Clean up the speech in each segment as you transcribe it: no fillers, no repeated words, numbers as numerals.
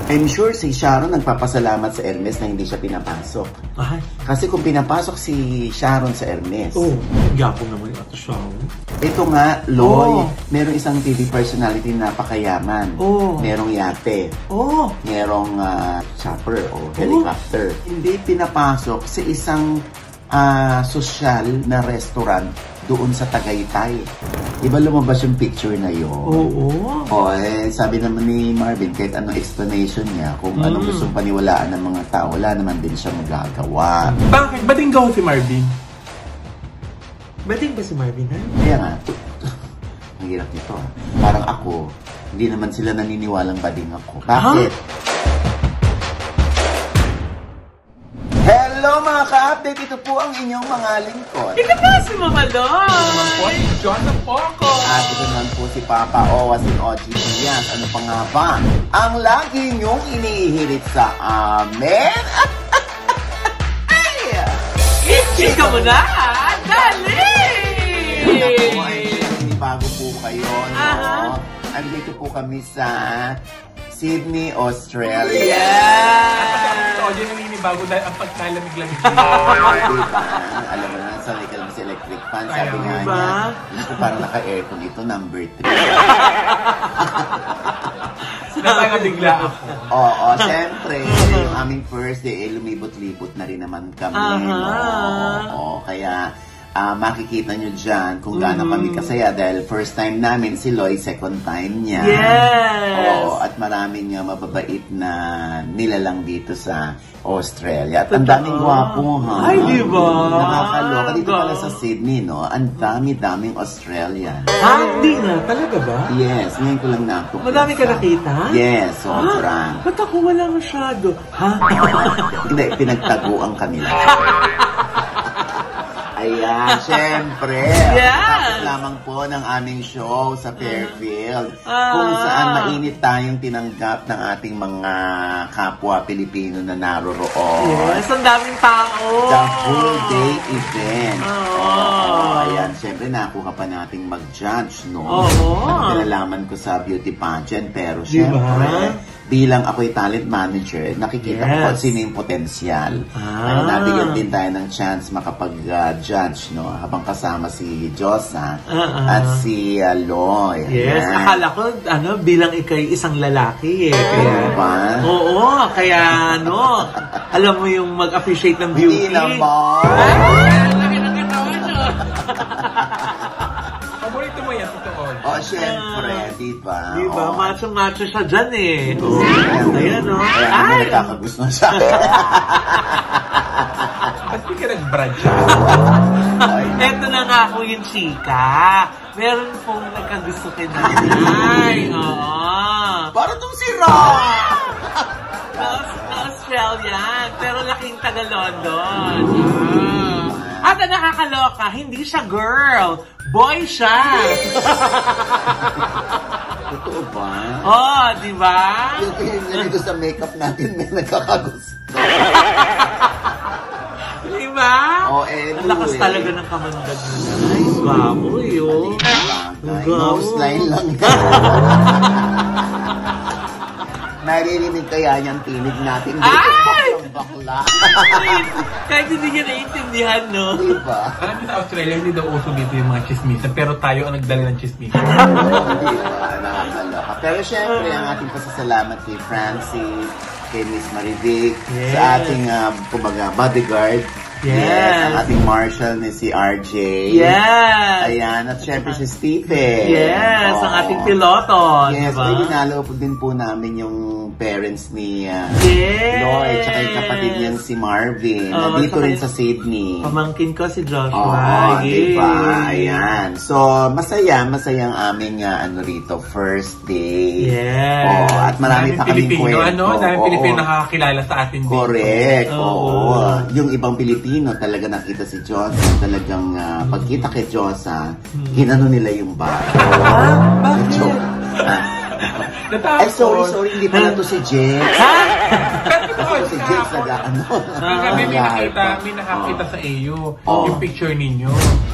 I'm sure si Sharon nagpapasalamat sa Hermes na hindi siya pinapasok. Ay. Kasi kung pinapasok si Sharon sa Hermes. Oh, yapon naman yung Ate Sharon. Ito nga, Loy, merong isang TV personality na napakayaman. Merong yate. Merong chopper o helicopter. Hindi pinapasok sa isang social na restaurant doon sa Tagaytay. Iba lumabas yung picture na yun. Sabi naman ni Marvin, kahit anong explanation niya, kung anong gustong paniwalaan ng mga tao, wala naman din siya magagawa. Bakit? Ba't gaw si Marvin? Ba't ba si Marvin, ha? Kaya nga, ang hirap nito. Parang ako, hindi naman sila naniniwalang bading ako. Bakit? Hello mga ka-update! Ito po ang inyong mga lingkod. Ito po si Mama Loy! Ito naman po si John na Poco! At ito naman po si Papa Owas and OG Diaz. Ano pa nga ba? Ang lagi niyong inihirit sa amin? Chika mo na! Dali! Naku, ay bago po kayo, no? Andito po kami sa Sydney, Australia. At ako si naninibago dahil ang pagkalamig-lamig dito. Diba? Alam mo na, sanay ka lang sa electric fan. Sabi nga niya, hindi ko parang naka-aircon ito, number 3. Nakakabigla ako. Oo, siyempre, yung aming first day, lumibot-libot na rin naman kami. Oo, kaya makikita nyo dyan kung gaano kami kasaya dahil first time namin, si Loy, second time niya. Oo, at maraming mababait na nilalang dito sa Australia. At ang daming gwapo, ha? Ay, diba? Nakakaloka. Dito pala sa Sydney, no? Ang dami-daming Australian. Hindi na? Talaga ba? Yes, ngayon ko lang nato. Madami ka nakita? Yes, sobrang. Ba't ako wala masyado? Ha? Hindi, pinagtaguan kanila. Ayan, syempre. Tapos lamang po ng aming show sa Fairfield. Kung saan mainit tayong tinanggap ng ating mga kapwa Pilipino na naroroon. Yes, ang daming tao. The full day event. Ayan, syempre nakuha pa nating mag-judge, no? Kinalaman ko sa beauty pageant, pero syempre, bilang ako'y talent manager, nakikita ko sino yung potensyal. Nabigyan din tayo ng chance makapag-judge, no? Habang kasama si Josa at si Loy. Yes, akala ko, bilang ikay isang lalaki, eh. Kaya, oo, kaya, alam mo yung mag-appreciate ng beauty. Hindi naman. Laki ng katawan nyo. Paborito mo yan, totoo. Oh, syempre, diba? Diba? Macho-macho siya dyan, eh. Ayan, no? Ay! Nakakagusto siya. Ba't di ka nag-brad siya? Eto na nga po yung chika. Meron pong nagkagusto kay nanay. Para itong si Rock! Australian, pero laking taga-London. At ang nakakaloka, hindi siya girl. Boy siya. Totoo ba? Di ba? Yung tingin dito sa makeup natin, may nagkakagusto. Diba? Ang lakas talaga ng kamandag na. Ay, gwapo yun. Nose line lang yan. Naririnig kaya niyang tinig natin dito. Ay! Bakla. Kahit hindi niya naiintindihan, no? Diba? Parang sa Australia, hindi daw uso dito yung mga chismisan, pero tayo ang nagdala ng chismisan. Diba? Nakakaloka. Pero syempre, ang ating pasasalamat kay Francis, kay Miss Marivic, sa ating, kumbaga, bodyguard. Yes, ang ating marshal ni si RJ. Yes. Ayan, at syempre si Stephen. Yes, ang ating piloto. Yes, diba? ay dinalo po din po namin yung parents ni Lloyd, tsaka yung kapatid niyan si Marvin. Nandito rin sa Sydney. Pamangkin ko si Joshua. Diba? Ayan. So, masaya ang aming rito, first day. Yes. At marami pa kaming kwento. Daming Pilipino nakakakilala sa atin dito. Correct. Yung ibang Pilipino talaga nakita si Josa. Talagang pagkita kay Josa, ginano nila yung bar. Bakit? Sorry, hindi pala to si Jex. si James nag-ano. May nakakita sa iyo yung picture ninyo.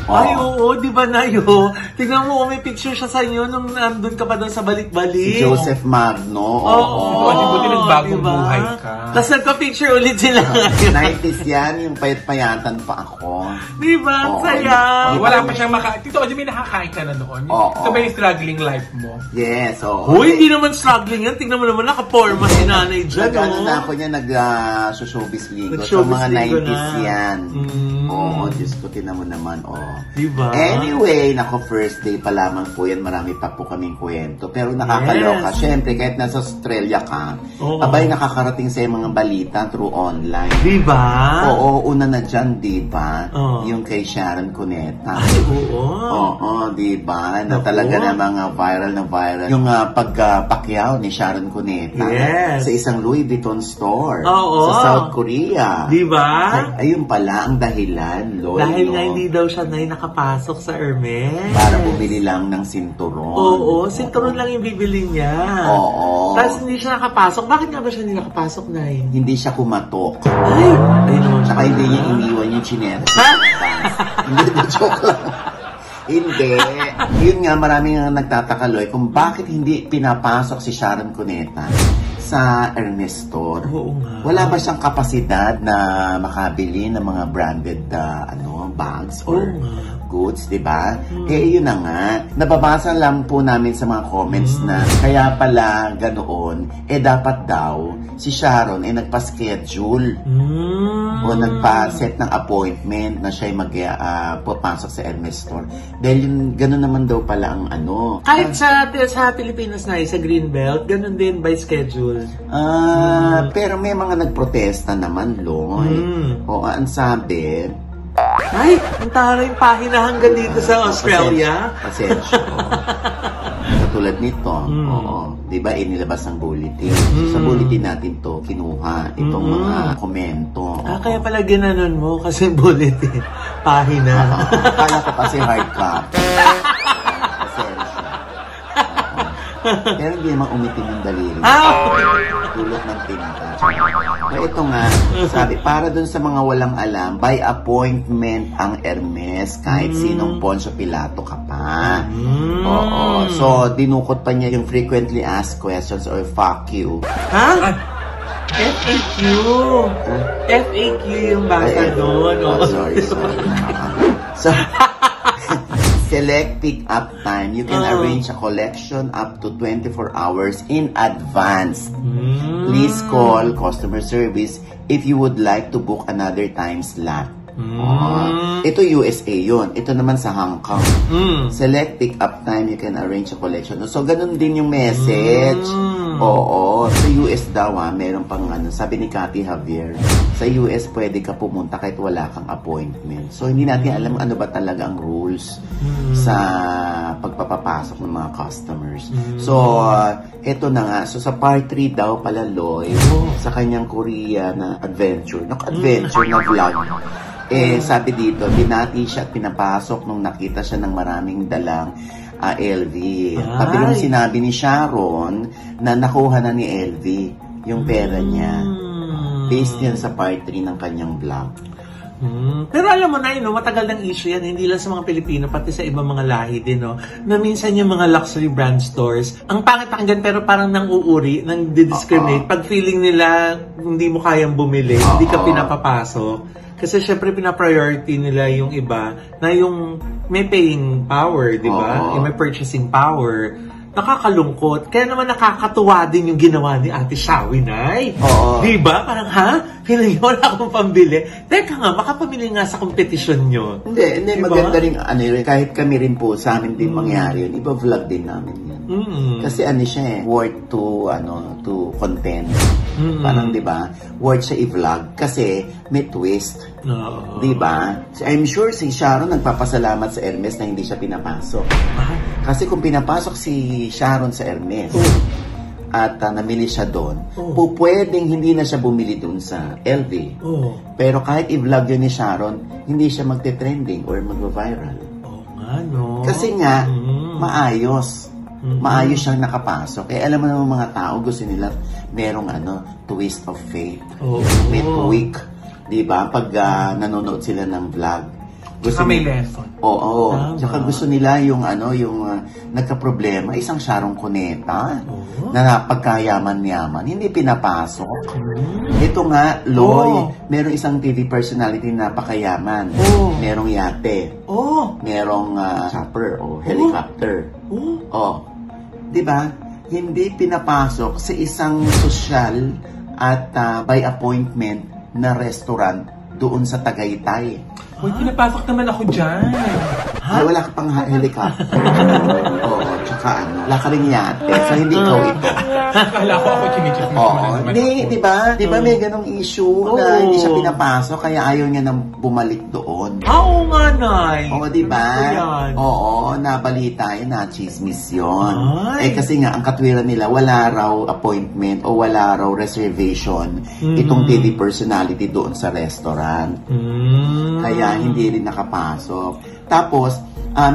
Ay, oo, di ba na yun? Tignan mo, may picture siya sa inyo nung nandun ka pa doon sa balik-balik. Si Joseph Magno. Oo. Buti nagbagong buhay ka. Tapos nagka-picture ulit sila ngayon. 90s yan, yung payat-payatan pa ako. Di ba? Saya. Wala pa siyang Tito, may nakakain ka na noon. Sabay yung struggling life mo. Yes, oo. Uy, hindi naman struggling yan. Tignan mo naman, naka-forma si nanay dyan. Nag-ano na ako niya, nag-showbiz linggo. So, mga 90s yan. Oo, Diyos ko, tinan mo naman, Diba? Anyway, nako, first day pa lamang po yan. Marami pa po kaming kwento. Pero nakakaloka. Siyempre, kahit nasa Australia ka, abay nakakarating sa mga balita through online. Diba? Oo, una na dyan, diba? Yung kay Sharon Cuneta. Ay, oo. Oo, diba? Na talaga na mga viral na viral. Yung pagpakyaw ni Sharon Cuneta sa isang Louis Vuitton store sa South Korea. Diba? Ayun pala ang dahilan, Loy. Dahil nga hindi daw siya nakapasok sa Hermes. Para bumili lang ng sinturon. Oo, sinturon lang yung bibili niya. Oo. Tapos hindi siya nakapasok. Bakit nga ba siya hindi nakapasok, Nay? Hindi siya kumatok. Ay naman. Saka hindi niya iniwan yung chinelas. Ha? Hindi, joke lang. Hindi. Yun nga, maraming nagtataka, Loy, kung bakit hindi pinapasok si Sharon Cuneta sa Hermes store. Oo nga. Wala ba siyang kapasidad na makabili ng mga branded bags or goods, di ba? Yun na nga. Nababasa lang po namin sa mga comments na kaya pala ganoon, dapat daw si Sharon nagpa-schedule o nagpa-set ng appointment na siya papasok sa Hermes store. Dahil yun, gano'n naman daw pala ang Kahit sa Pilipinas na sa Greenbelt, gano'n din by schedule. Pero may mga nagprotesta naman, Loy. O, ang sabi, ay, ang tara yung pahina hanggang dito sa Australia. Pasensya. Katulad nito, di ba, inilabas ang bulletin. Sa bulletin natin to, kinuha itong mga komento. Kaya pala ginanon mo kasi bulletin. Pahina. Kaya ko kasi hard copy. Pero hindi naman umitim yung daliri. Tulot ng tinta. Pero ito nga, sabi, para dun sa mga walang alam, by appointment ang Hermes, kahit sinong Poncio Pilato ka pa. Oo. So, dinukot pa niya yung frequently asked questions or FAQ. Ha? FAQ. FAQ yung basa doon. Sorry. So, select pick-up time. You can arrange a collection up to 24 hours in advance. Please call customer service if you would like to book another time slot. Ito USA yun. Ito naman sa Hong Kong. Select pick-up time, you can arrange a collection. So, ganun din yung message. Oo. Sa US daw, meron pang sabi ni Cathy Javier, sa US pwede ka pumunta kahit wala kang appointment. So, hindi natin alam ano ba talaga ang rules sa pagpapapasok ng mga customers. So, ito na nga. So, sa part 3 daw pala, Loy, sa kanyang Korea na adventure, adventure na vlog. Sabi dito, binati siya at pinapasok nung nakita siya ng maraming dalang LV. Kabilang sinabi ni Sharon na nakuha na ni LV yung pera niya. Based yan sa part 3 ng kanyang vlog. Pero alam mo na matagal ng issue yan, hindi lang sa mga Pilipino, pati sa ibang mga lahi din, na minsan yung mga luxury brand stores, ang pangit pakinggan pero parang nang uuri, nang discriminate. Pag feeling nila hindi mo kayang bumili, hindi ka pinapapasok. Kasi syempre pina-priority nila yung iba na yung may paying power, di ba? Yung may purchasing power. Nakakalungkot. Kaya naman nakakatuwa din yung ginawa ni Ate Shawi, Nay. Di ba? Parang, feeling wala akong pambili. Teka nga, makapamili nga sa kompetisyon nyo. Hindi, diba? Maganda rin, kahit kami rin po, sa amin din mangyari yun. Iba vlog din namin yan. Kasi siya worth to content. Parang, di ba? Worth siya i-vlog. Kasi may twist. Di ba? I'm sure si Sharon nagpapasalamat sa Hermes na hindi siya pinapasok. Kasi kung pinapasok si Sharon sa Hermes at namili siya doon, pwedeng hindi na siya bumili doon sa LV. Pero kahit i-vlog yun ni Sharon, hindi siya magte-trending or mag-viral. Ano? Kasi nga, maayos. Maayos siyang nakapasok. Eh, alam mo naman mga tao, gusto nila merong twist of fate. May tweak. Diba? Pag nanonood sila ng vlog. Gusto may lesson. Oo. Tsaka gusto nila yung nagka-problema, isang Sharon Cuneta na pagkayaman-yaman, hindi pinapasok. Ito nga, Loy, merong isang TV personality na napakayaman. Merong yate. Merong chopper o helicopter. Diba? Hindi pinapasok sa isang social at by appointment na restaurant doon sa Tagaytay. Uy, pinapasok naman ako dyan. Ay, wala ka pang helicopter. Tsaka wala ka rin yate. So, hindi ikaw ito. Kala ko ako chinichis mo. Hindi, di ba? Di ba may ganong issue na hindi siya pinapasok kaya ayaw niya nang bumalik doon. Oo nga, Nay. Di ba? Oo, nabalita yun, na-chismis yun. Eh, kasi nga, ang katwiran nila, wala raw appointment o wala raw reservation itong TV personality doon sa restaurant. Kaya hindi rin nakapasok. Tapos,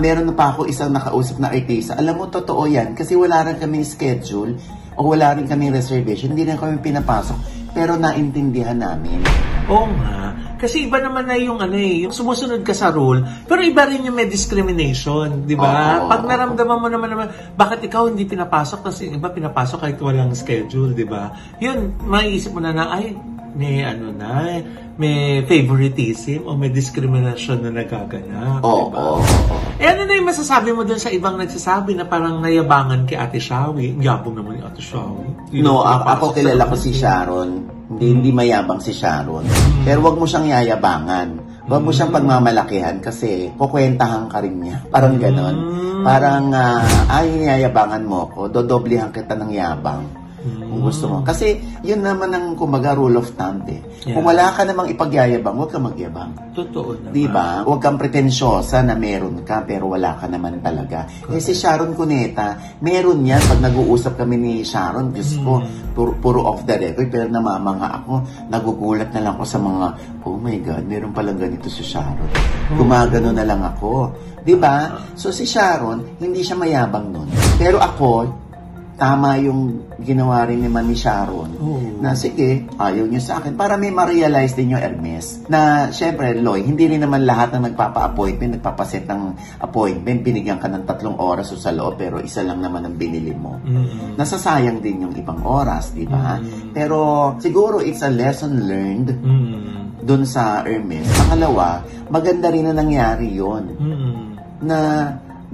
meron na pa ako isang nakausap na artista. Alam mo, totoo yan. Kasi wala rin kami schedule o wala rin kami reservation. Hindi na kami pinapasok. Pero naintindihan namin. Oo nga. Kasi iba naman na yung yung sumusunod ka sa rule. Pero iba rin yung may discrimination. Di ba? Pag naramdaman mo naman, bakit ikaw hindi pinapasok tapos yung iba pinapasok kahit walang schedule. Di ba? Yun, maiisip mo na may favoritism o may discrimination na nagaganap. Eh, ano na yung masasabi mo dun sa ibang nagsasabi na parang nayabangan kay Ate Shawi? Yabong naman yung Ate Shawi. Ako kilala ko si Sharon. Hindi mayabang si Sharon. Pero wag mo siyang yayabangan. Wag mo siyang pagmamalakihan kasi kukwentahan ka rin niya. Parang ganon. Parang, yayabangan mo ko, dodoblihan kita ng yabang. Kung gusto mo. Kasi, yun naman ang, kumbaga, rule of thumb Kung wala ka namang ipagyayabang, huwag ka magyabang. Totoo naman. Diba? Huwag kang pretensyosa na meron ka, pero wala ka naman talaga. Eh, si Sharon Cuneta, meron yan. Pag nag-uusap kami ni Sharon, Diyos ko, puro off the record, pero namamanga ako, nagugulat na lang ako sa mga, oh my God, meron palang ganito si Sharon. Gumagano na lang ako. Diba? So, si Sharon, hindi siya mayabang nun. Pero ako, tama yung ginawa rin naman ni Sharon na sige, ayaw niyo sa akin para may ma-realize din yung Hermes na syempre, Loy, hindi rin naman lahat ng nagpapa-appointment, nagpapaset ng appointment, binigyan ka ng 3 oras o sa loob pero isa lang naman ang binili mo. Nasasayang din yung ibang oras, di ba? Pero siguro it's a lesson learned dun sa Hermes. Pangalawa, maganda rin na nangyari yon na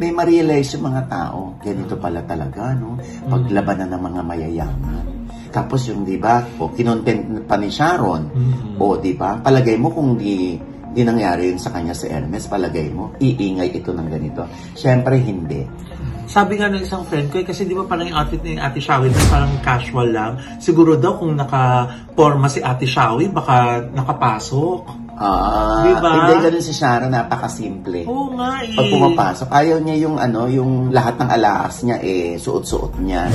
may ma-realize yung mga tao. Ganito pala talaga, no? Paglabanan ng mga mayayaman. Tapos yung, di ba, kinontent pa ni Sharon. Di ba, palagay mo kung di nangyari yun sa kanya sa Hermes, palagay mo, iingay ito ng ganito. Siyempre, hindi. Sabi nga ng isang friend ko, kasi di ba parang yung outfit ni Ate Shawi parang casual lang. Siguro daw kung naka-forma si Ate Shawi, baka nakapasok. Diba? Hindi ganun si Sharon, napakasimple. Oo nga Pag pumapasok, ayaw niya yung yung lahat ng alahas niya suot-suot niya.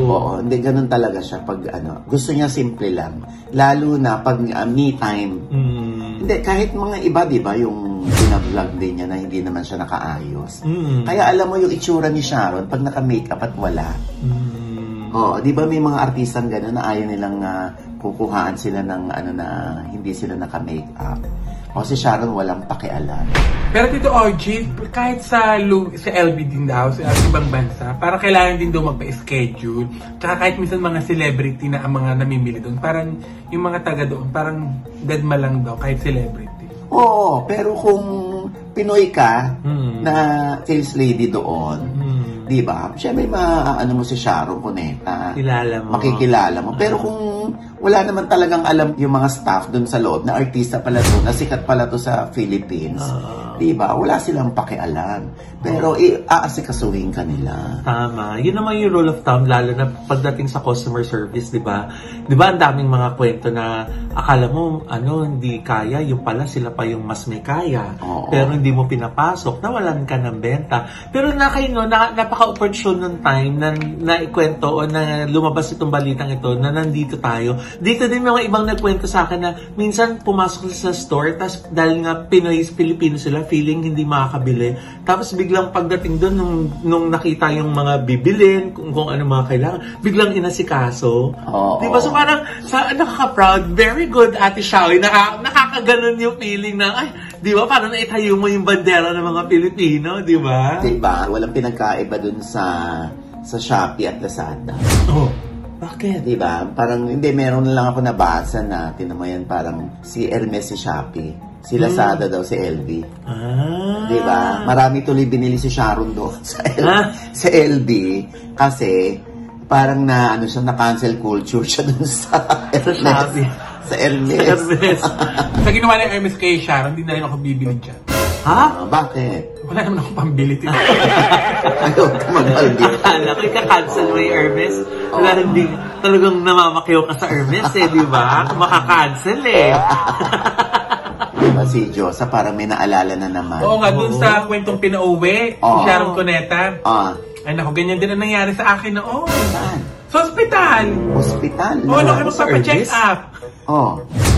Oo, hindi ganun talaga siya pag gusto niya simple lang. Lalo na pag me time. Hindi, kahit mga iba, di ba, yung pinablog din niya na hindi naman siya nakaayos. Kaya alam mo yung itsura ni Sharon pag naka-makeup at wala. Di ba may mga artistang gano'n na ayaw nilang kukuhaan sila ng na hindi sila naka-makeup. O si Sharon walang pakialam. Pero Tito OG, kahit sa LB din daw, sa ibang bansa, para kailangan din daw magpa-schedule. Tsaka kahit minsan mga celebrity na ang mga namimili doon, parang yung mga taga doon, parang deadma lang daw kahit celebrity. Oo, pero kung Pinoy ka na sales lady doon, di ba? Siyempre, mo si Sharon Cuneta. Makikilala mo. Pero kung wala naman talagang alam yung mga staff dun sa loob na artista pala to, na sikat pala to sa Philippines, di ba? Wala silang pakialam. Pero aasikasuhin ka nila. Tama. Yun naman yung rule of thumb, lalo na pagdating sa customer service, di ba? Di ba ang daming mga kwento na akala mo, hindi kaya, yung pala sila pa yung mas may kaya. Pero hindi mo pinapasok, nawalan ka ng benta. Pero napaka-opportune nung time na ikwento o na lumabas itong balitang ito na nandito tayo. Dito din mga ibang nagkwento sa akin na minsan pumasok sa store, tapos dahil nga Pilipino sila, feeling hindi makakabili. Tapos biglang pagdating doon, nung nakita yung mga bibilin, kung ano mga kailangan, biglang inasikaso. Di ba? So parang, nakaka-proud, very good, Ate Shaoy, nakakaganon yung feeling na, ay, di ba? Parang naitayo mo yung bandera ng mga Pilipino, di ba? Di ba? Walang pinagkaiba dun sa Shopee at Lazada. Bakit? Di ba? Parang, hindi, meron lang ako nabasa na, tinan mo yan, parang si Hermes si Shopee. Si Lazada daw, si LV. Di ba? Marami tuloy binili si Sharon doon sa LV. Kasi, parang na-cancel culture siya doon sa Hermes. Sa Hermes. Sa ginawa ng Hermes kay Sharon, hindi na rin ako bibili dyan. Bakit? Wala naman ako pambili. Ayaw ka mag-albit. Akala ko ika-cancel mo yung Hermes. Wala hindi talagang namamakyaw ka sa Hermes di ba? Kung makaka-cancel Diba si Diyosa, parang may naalala na naman. Oo nga, dun sa kwentong pinauwi, si Sharon Cuneta. Ay naku, ganyan din ang nangyari sa akin noon. Saan? Sa ospital. Hospital? Oo, magpapa-check up.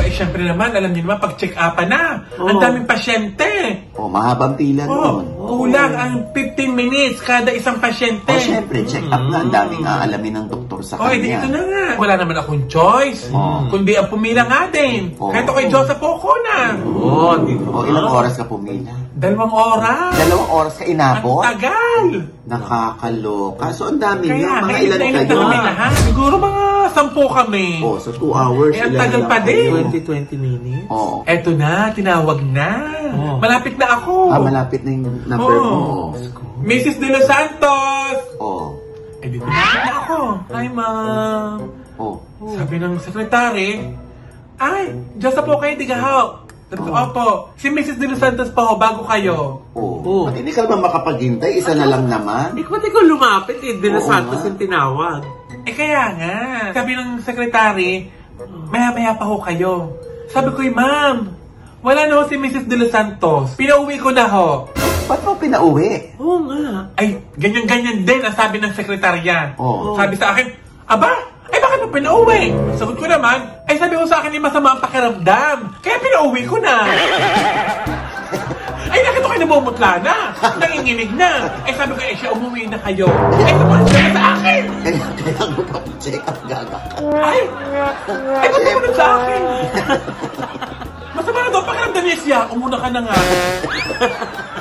Siyempre naman, alam niyo naman, pag-check up na, ang daming pasyente. Mahabang pila noon. Kulang ang 15 minutes kada isang pasyente. Siyempre, check up na. Ang daming aalamin ng doktor sa kanya. Ito na nga. Wala naman akong choice. Kundi ang pumila nga din. Kahit ako'y Joseph Poco na. Ilang oras ka pumila? 2 oras. 2 oras ka inabot? Ang tagal. Nakakaloka. So, ang dami nyo. Kaya, Mga ilan kayo? Siguro mga 10 kami. So 2 hours. Ang tagal pa din. 20 minutes. Eto na, tinawag na. Malapit na ako. Malapit na yung number mo. Mrs. De Los Santos. Dito malapit na ako. Hi, ma'am. Sabi ng sekretary, ay, Diyosa po kayo, tigahaw. Opo, si Mrs. De Los Santos pa ho, bago kayo. Hindi ka naman makapaghintay, isa na lang naman. Ba't ikaw lumapit De Los Santos yung tinawag? Kaya nga. Sabi ng sekretary, maya-maya pa ho kayo. Sabi ko, ma'am, wala na ho si Mrs. De Los Santos. Pinauwi ko na ho. Ba't mo pinauwi? Nga. Ay, ganyan-ganyan din ang sabi ng sekretarya. Sabi sa akin, aba, ay bakit mo pinauwi? Sagot ko naman, ay sabi ko sa akin, masama ang pakiramdam. Kaya pinauwi ko na. Ay, nakita ko kayo namumutla na. Nanginginig na. Ay, sabi ko, siya umuwi na kayo. Ay, sabi siya na sa akin. Kaya mo pa check up gaga. Ay, ba't mo sa akin? Masama na daw, pakiramdam niya siya. Umuna ka na nga.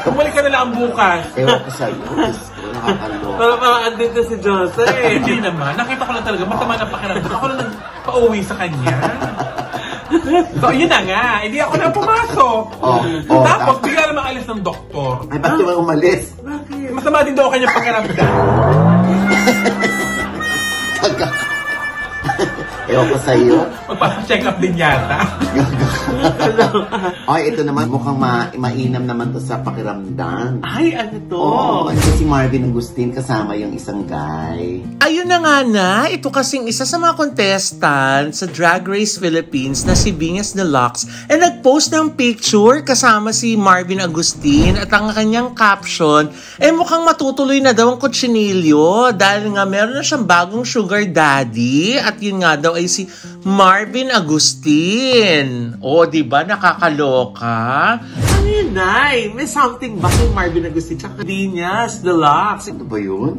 Bumalik ka na lang bukas. Ewan ko sa'yo. Nakakaloka. Parang andin na si Diyosa Hindi naman. Nakita ko lang talaga, masama na pakiramdam. Ako lang nagpa-uwi sa kanya. So, yun na nga. Hindi ako na pumasok. Tapos, bigla na maalis ng doktor. Ay, ba't naman umalis? Bakit? Masama din daw kanyang pakiramdam. Ewan ko sa'yo. Magpa-check up din yata. Ay, ito naman, mukhang mainam naman to sa pakiramdam. Ay, ano to? Ito si Marvin Agustin kasama yung isang guy. Ayun na nga na, ito kasing isa sa mga contestant sa Drag Race Philippines na si Venus Deluxe ay nag-post ng picture kasama si Marvin Agustin at ang kanyang caption ay mukhang matutuloy na daw ang kutsinilyo dahil nga meron na siyang bagong sugar daddy at yun nga daw ay si Marvin Agustin. Diba? Nakakaloka. Ano yun, Nay? May something ba kay Marvin Agustin tsaka Venus Deluxe? Ano ba yun?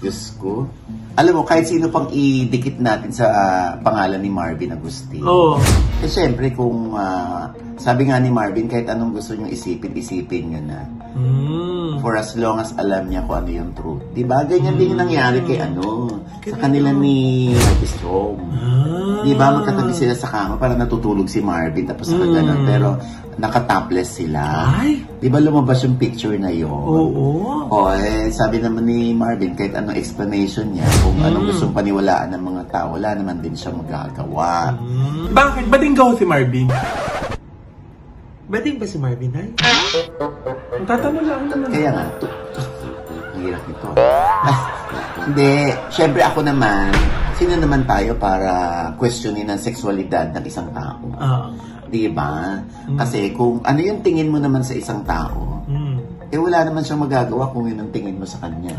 Diyos ko. Alam mo, kahit sino pang idikit natin sa pangalan ni Marvin Agustin. Siyempre, kung sabi nga ni Marvin, kahit anong gusto niyong isipin nyo na. For as long as alam niya kung ano yung truth. Diba? Ganyan din yung nangyari kay sa kanila ni Marcus Strong. Diba? Magkatabi sila sa kama para natutulog si Marvin tapos ganun. Pero nakatopless sila. Diba lumabas yung picture na yun? Sabi naman ni Marvin, kahit anong explanation niya, kung anong gustong paniwalaan ng mga tao, wala naman din siya magagawa. Bakit? Bading gaw si Marvin? Bading ba si Marvin, Nay? Tatanong lang naman. Kaya nga, hirap ito. Hindi. Siyempre ako naman, sino naman tayo para questionin ang sexualidad ng isang tao? Diba? Kasi kung ano yung tingin mo naman sa isang tao, wala naman siyang magagawa kung yun ang tingin mo sa kanya.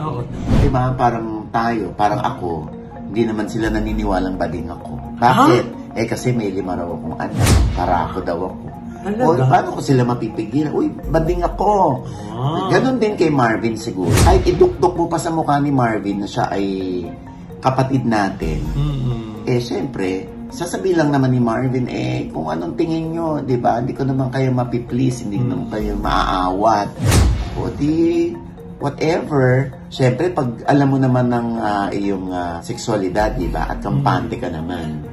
Diba? Parang tayo, parang ako, hindi naman sila naniniwalang bading ako. Bakit? Kasi may 5 raw akong anak, para ako daw ako. O paano ko sila mapipigilan? Uy, banding ako. Ganon din kay Marvin siguro. Kahit idukdok mo pa sa mukha ni Marvin na siya ay kapatid natin. Eh, syempre, sasabihin lang naman ni Marvin, kung anong tingin nyo, di ba? Hindi ko naman kayo mapiplease, hindi naman kayo maaawat. O di, whatever. Syempre, pag alam mo naman ng iyong sexualidad, di ba? At kampante ka naman.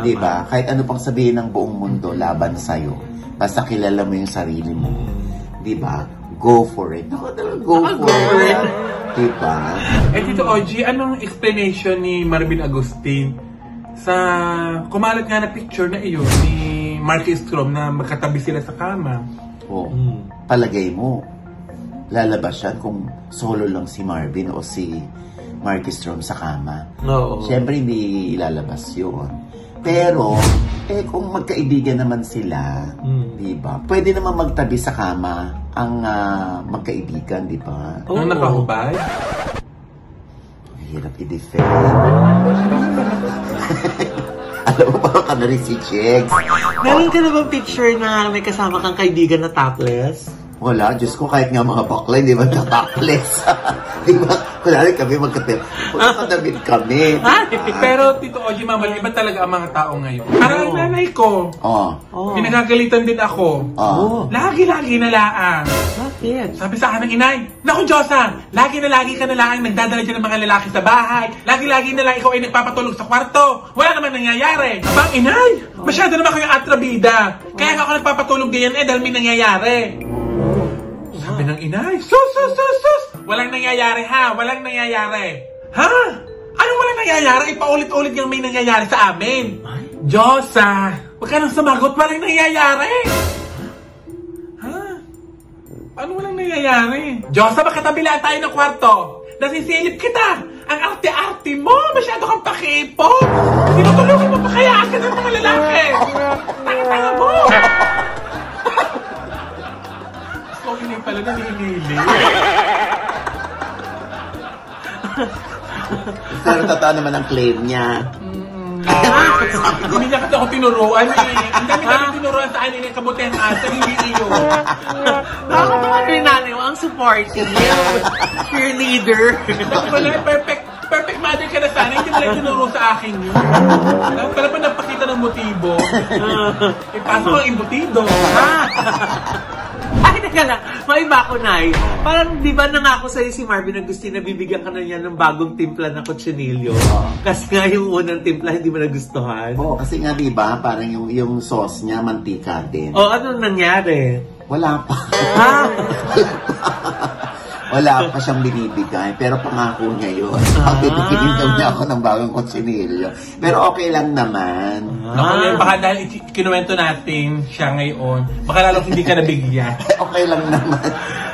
Di ba? Kahit ano pang sabihin ng buong mundo, laban sa'yo. Basta kilala mo yung sarili mo. Di ba? Go for it. Ako talaga, go for it. Di ba? Tito Ogie, anong explanation ni Marvin Agustin sa kumalat nga na picture na iyon ni Marky Strom na magkatabi sila sa kama? Palagay mo, lalabas yan kung solo lang si Marvin o si Marky Strom sa kama. Siyempre, hindi ilalabas yun. Pero, kung magkaibigan naman sila, di ba? Pwede naman magtabi sa kama ang magkaibigan, di ba? Nung nakahubad? Hirap i-defend. Alam mo ba ka na rin si Jegs? Meron ka na bang picture na may kasama kang kaibigan na topless? Wala, Diyos ko, kahit nga mga bakla, hindi ba topless? Di ba? Kunwari kami magkadamit kami. Pero, Tito Ogie, Mama, iba talaga ang mga tao ngayon. Parang nanay ko. Pinagagalitan din ako. Lagi-lagi na laang. Bakit? Sabi sa akin ng inay, naku, Diyosa, lagi ka na laang nagdadala dyan ng mga lalaki sa bahay. Lagi-lagi na lang ikaw ay nagpapatulog sa kwarto. Wala naman nangyayari. Abang inay, masyado naman kayong atrabida. Kaya ako nagpapatulog ganyan dahil may nangyayari. Sabi ng inay, sus! Walang nangyayari ha, walang nangyayari. Ha? Anong walang nangyayari? Paulit-ulit yung may nangyayari sa amin. Diyosa, huwag ka nang sumagot, walang nangyayari. Ha? Ano walang nangyayari? Diyosa, makatabilaan tayo ng kwarto. Nasisilip kita. Ang arte-arte mo, masyado kang pakipo. Tinutulungan mo pa kaya agad ng mga lalaki. Tanga-tanga mo. Hindi pala nanihili. Pero totoo naman ang claim niya. Hindi niya kasi ako tinuruan eh. Ang dami tinuruan sa akin yung kabutihan ata, hindi iyo. Ako naman yung nanay mo, ang supportive niya. Cheerleader. Ako pala, perfect mother ka na sana, hindi mo lang tinuro sa akin yun. Pala pa napakita ng motibo. Ipasok ang imbutido. Ay, teka lang. Maiba ko, Nay. Parang, di ba nangako sa'yo si Marvin Agustin na bibigyan ka na niya ng bagong timpla na kutsinilyo? Kasi nga yung unang timpla hindi mo nagustuhan. Oo, kasi nga di ba parang yung sauce niya, mantika din. Anong nangyari? Wala pa. Wala pa siyang binibigay, pero pangako niya yun. Bibigyan daw niya ako ng bagong kutsinilyo. Pero okay lang naman. Baka dahil kinuwento natin siya ngayon, baka lalo hindi ka nabigyan. Okay lang naman.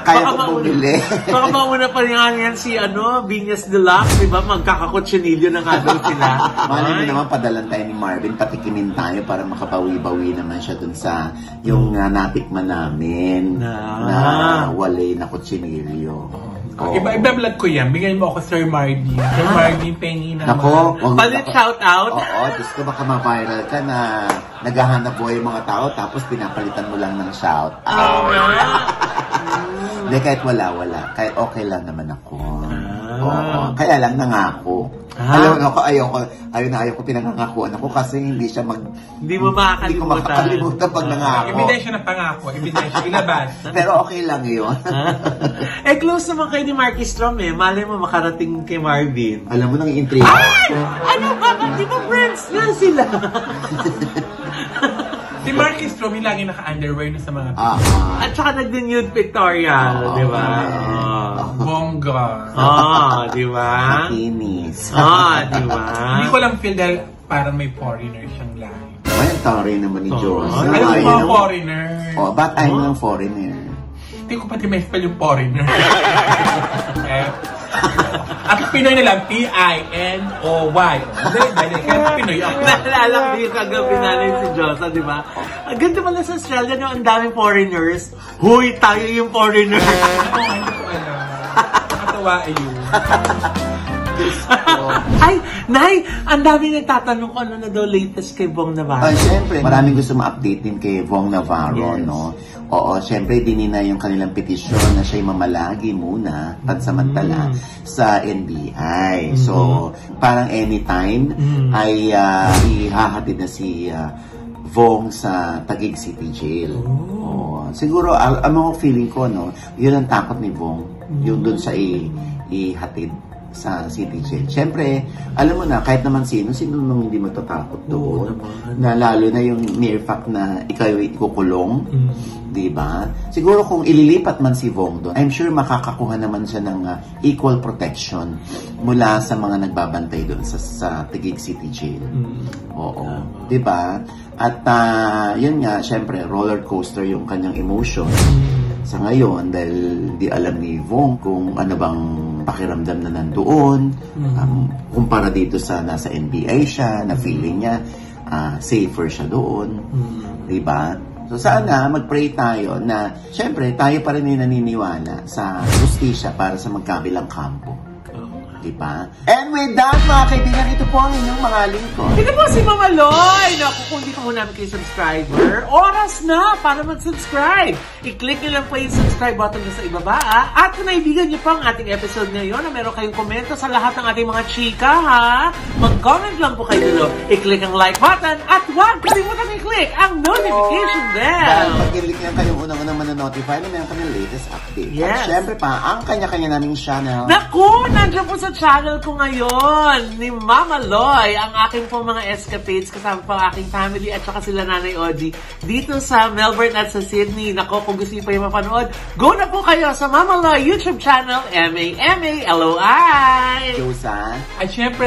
Kaya ko bumili. Baka mauna pa yan si Vinyas Deluxe, di ba? Magkakakutsinilyo na nga daw sila. Malay mo naman, padalan tayo ni Marvin, patikimin tayo para makabawi-bawi naman siya dun sa yung natikman namin na walay na kutsinilyo. Iba-vlog ko yan. Bigyan mo ako Sir Marvin. Sir Marvin, pengi na. Nako, palit shout out. Oo, Diyos ko baka ma-viral ka na naghahanap buhay yung mga tao tapos pinapalitan mo lang ng shout out. Hindi, kahit wala. Kahit okay lang naman ako. Oo, kaya lang nangako. Alam mo ako, ayaw ko pinangangakuan ako kasi hindi siya Hindi mo makakalimutan. Hindi ko makakalimutan pag nangako. Ebidensya na pangako. Ebidensya, ilabas. Pero okay lang yun. Close naman kayo ni Marky Strom eh. Malay mo makarating kay Marvin. Alam mo, nang intrigue. Ano ba? Di ba friends na sila? Si Marky Strom yung lagi naka-underwear na sa mga At saka nag-nude pictorial, di ba? Bongga. Di ba? Makinis. Di ba? Hindi ko lang feel dahil parang may foreigner siyang lahi. Ay, ang tari naman ni Diyos. Alam mo mga foreigner? Ba't ayaw mo ng foreigner? Hindi ko pati may spell yung foreigner. At Pinoy na lang, P-I-N-O-Y. Kaya Pinoy ako. Naalala ko yung kagabi natin si Josa, di ba? Ang ganda pala sa Australia, ang daming foreigners. Huy, tayo yung foreigner. Hindi ko alam. Nakatawa yun. Ay, Nay, ang dami nagtatanong kung ano na daw latest kay Vong Navarro. Siyempre, maraming gusto ma-update din kay Vong Navarro, Yes. no? Oo, siyempre, dinina yung kanilang petisyon na siya'y mamalagi muna, pansamantala, sa NBI. So, parang anytime ay ihahatid na si Vong sa Taguig City Jail. Siguro, ang feeling ko, no, yun ang takot ni Vong, yung dun sa ihatid sa City Jail. Siyempre, alam mo na, kahit naman sino nung hindi matatakot doon. Na lalo na yung mere fact na ikaw ikukulong. Diba? Siguro kung ililipat man si Vong doon, I'm sure makakakuha naman siya ng equal protection mula sa mga nagbabantay doon sa Taguig City Jail. Oo. Diba? At yun nga, siyempre, roller coaster yung kanyang emotion. Sa ngayon, dahil di alam ni Vong kung ano bang pakiramdam na nandoon, kumpara dito sa nasa NBI siya, na feeling niya safer siya doon. Diba? So sana mag-pray tayo na, syempre, tayo pa rin yung naniniwala sa justisya para sa magkabilang kampo. Diba? And with that, mga kaibigan, ito po ang inyong mga lingkod. Ito po si Mama Loy! Naku, kung di pa mo namin kayo subscriber, oras na para mag-subscribe! I-click nyo lang po yung subscribe button na sa ibaba, At kung naibigan nyo po ang ating episode ngayon na meron kayong komento sa lahat ng ating mga chika, mag-comment lang po kayo dito. I-click ang like button at huwag kalimutan i-click ang notification bell! Dahil pag-click nyo kayong unang-unang mananotify na meron kami latest update. Yes. At syempre pa, ang kanya-kanya naming channel. Naku! Nandiyan po sa channel ko ngayon ni Mama Loy, ang aking po mga escapades kasama po ang aking family at saka sila Nanay Oji dito sa Melbourne at sa Sydney. Nako, kung gusto niyo pa yung mapanood, go na po kayo sa Mama Loy YouTube channel, MAMALOI! Josa. At syempre,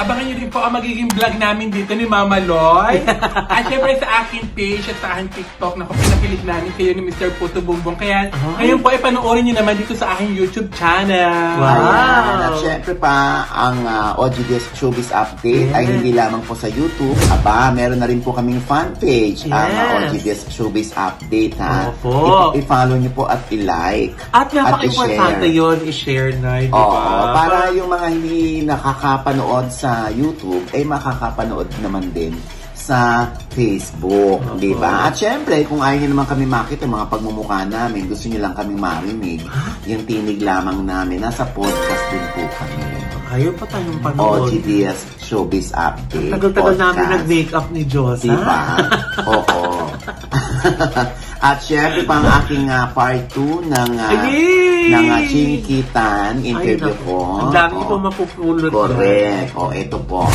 abangan nyo rin po ang magiging vlog namin dito ni Mama Loy. At syempre sa aking page at sa aking TikTok na kung pinapilit namin kayo ni Mr. Puto Bumbong. Kaya ngayon po ay panoorin nyo naman dito sa aking YouTube channel. Ayan. At syempre pa, ang OGDS Showbiz Update ay hindi lamang po sa YouTube. Aba, meron na rin po kaming fan page, ang OGDS Showbiz Update, I-follow nyo po at i-like. At napaka-importante yun, i-share na, di ba? Oo, para yung mga hindi nakakapanood sa YouTube, ay makakapanood naman din sa Facebook, di ba? At syempre, kung ayaw nyo naman kami makita mga pagmumukha namin, gusto nyo lang kami marinig, yung tinig lamang namin, nasa podcast din po kami. Ayaw pa tayong panood. OGDS Showbiz Update. Tagal-tagal namin nag-makeup ni Josa. Diba? Oo. At syempre pa ang aking part 2 ng Chinikitan interview ko. Ang dami po mapupulot. Correct. O, ito po.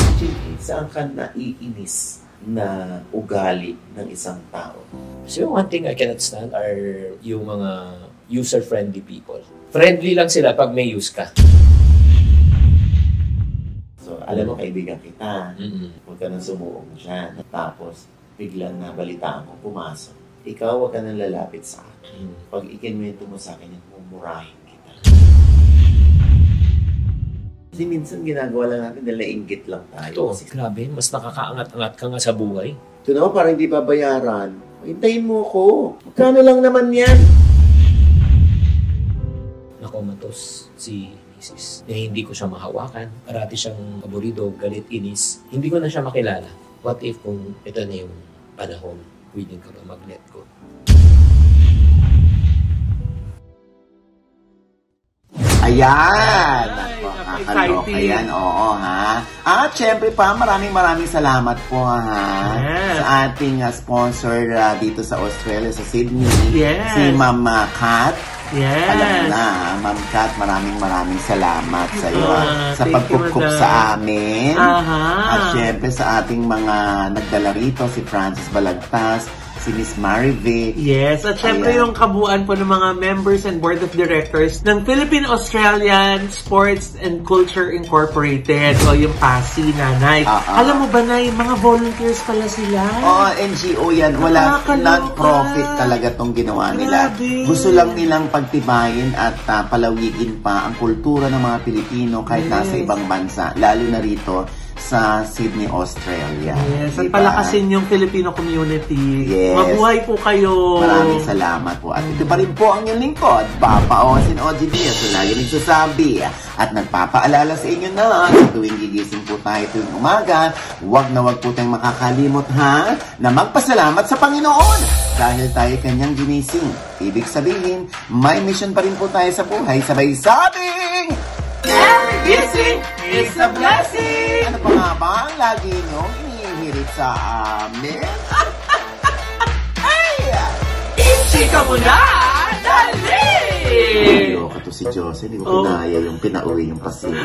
Saan ka naiinis na ugali ng isang tao? So one thing I cannot stand are yung mga user-friendly people. Friendly lang sila pag may use ka. So, alam mo, kaibigan kita. Huwag ka nang sumuong dyan. Tapos, biglang nabalitaan ko, pumasok. Ikaw, huwag ka nang lalapit sa akin. Pag ikinwento mo sa akin, mumurahin kita. Kasi minsan ginagawa lang natin dahil nainggit lang tayo. Ito, grabe, mas nakakaangat-angat ka nga sa buhay. Ito naman, parang hindi babayaran. Hintayin mo ko. Magkano lang naman yan? Nakomatos si Mrs. Na hindi ko siya mahawakan. Parati siyang aburido, galit, inis. Hindi ko na siya makilala. What if kung ito na yung panahon, willing ka ba mag-let go? Ayan! Exciting. Ayan, oo ha. At syempre pa, maraming salamat po ha. Yes. Sa ating sponsor dito sa Australia, sa Sydney. Yes. Si Ma'am Kat. Yes. Alam na, Ma'am Kat, maraming salamat sa iyo sa Thank pagkukup you, sa amin. Aha. At syempre sa ating mga nagdala rito, si Francis Balagtas, si Miss Marivic. Yes, at syempre Ayan. yung kabuuan po ng mga members and board of directors ng Philippine-Australian Sports and Culture Incorporated o yung PASI, Nanay. Alam mo ba, Nay, mga volunteers pala sila? Oo, NGO yan. Wala, Nakakaloka. non-profit talaga tong ginawa nila. Grabe. Gusto lang nilang pagtibayin at palawigin pa ang kultura ng mga Pilipino kahit nasa ibang bansa, lalo na rito sa Sydney, Australia. Yes, at Diba? palakasin yung Filipino community. Yes. Yes. Mabuhay po kayo. Maraming salamat po. At ito pa rin po ang inyong lingkod, Papa Osin OG Diaz, na lagi nagsasabi at nagpapaalala sa inyo na sa tuwing gigising po tayo tuwing umaga, wag na wag po tayong makakalimot ha, na magpasalamat sa Panginoon dahil tayo kanyang ginising. Ibig sabihin, may mission pa rin po tayo sa buhay, sabay sabing, Every gising is a blessing! ano pa nga ba ang lagi nyo inihirit sa amin? Chika mo na! Dali! Ayoko to si Jose, hindi ko pinaya yung pinauwi yung pasyente.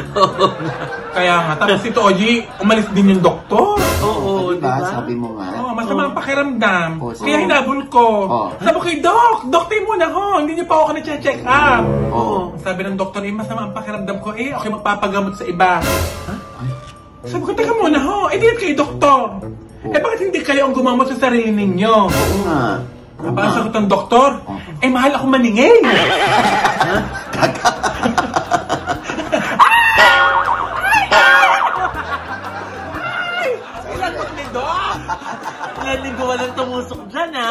Kaya nga, tapos si Toji, umalis din yung doktor. Oo, diba? diba? Sabi mo nga. Oo, masama ang pakiramdam. Oo. Kaya hinabol ko. Oo. Sabi ko, Dok, muna ho. Hindi niyo pa ako na-check up. Oo. Sabi ng doktor, masama ang pakiramdam ko. Okay, magpapagamot sa iba. Sabi ko, teka muna ho. Di kayo doktor. Bakit hindi kayo ang gumamot sa sarili ninyo? Oo nga. Ang sagot ng doktor, mahal ako maningay. Ilang ni Doc! Ilang linggo walang tumusok dyan, ha?